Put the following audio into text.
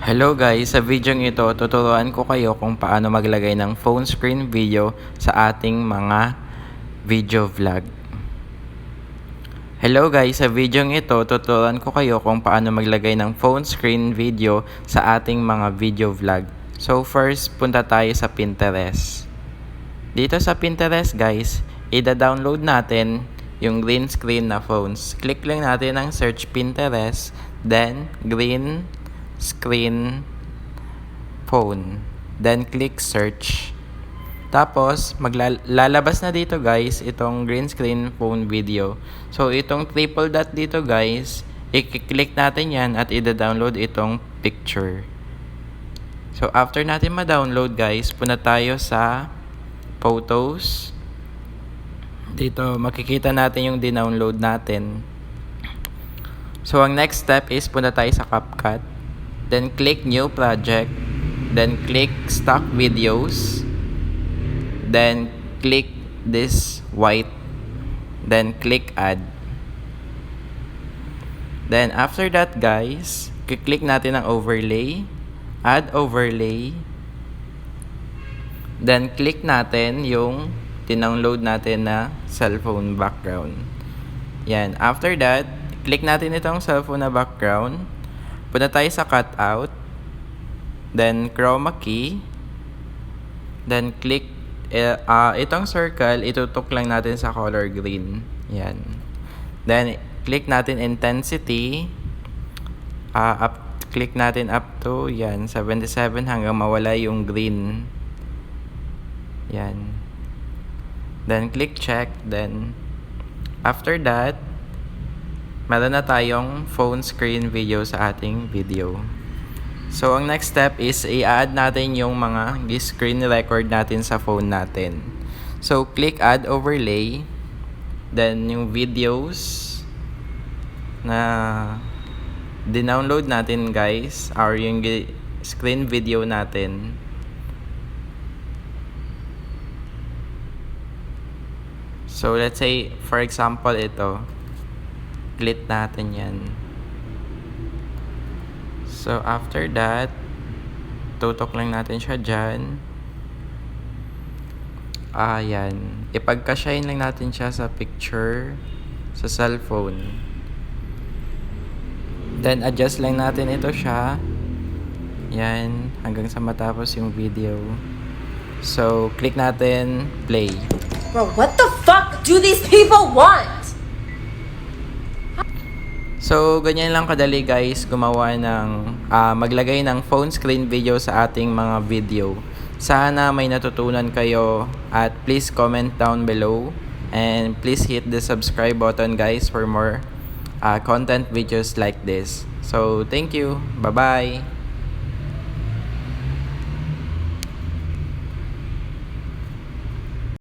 Hello guys, sa video ito tuturuan ko kayo kung paano maglagay ng phone screen video sa ating mga video vlog. Hello guys, sa video ito tuturuan ko kayo kung paano maglagay ng phone screen video sa ating mga video vlog. So first, punta tayo sa Pinterest. Dito sa Pinterest guys, ida-download natin yung green screen na phones. Click lang natin ang search Pinterest, then green screen phone, then click search. Tapos maglalabas na dito guys itong green screen phone video. So itong triple dot dito guys, i-click natin yan at i-download itong picture. So after natin ma-download guys, punta tayo sa photos. Dito makikita natin yung dinownload natin. So ang next step is punta tayo sa CapCut. Then click new project, then click stock videos, then click this white, then click add. Then after that guys, click natin ang overlay, add overlay, then click natin yung dinownload natin na cellphone background. Yan, after that, click natin itong cellphone na background. Punta tayo sa cutout, then chroma key, then click itong circle, itutok lang natin sa color green. Yan. Then click natin intensity, click natin up to yan 77 hanggang mawala yung green. Yan. Then click check, then after that, meron na tayong phone screen video sa ating video. So, ang next step is i-add natin yung mga screen record natin sa phone natin. So, click add overlay. Then, yung videos na dinownload natin guys, or yung screen video natin. So, let's say, for example, ito. Click natin yan. So, after that, tutok lang natin siya dyan. Ayan. Ipagka-shine lang natin siya sa picture, sa cellphone. Then, adjust lang natin ito siya. Yan. Hanggang sa matapos yung video. So, click natin play. Bro, what the fuck do these people want? So, ganyan lang kadali guys gumawa ng maglagay ng phone screen video sa ating mga video. Sana may natutunan kayo at please comment down below and please hit the subscribe button guys for more content videos like this. So, thank you. Bye-bye.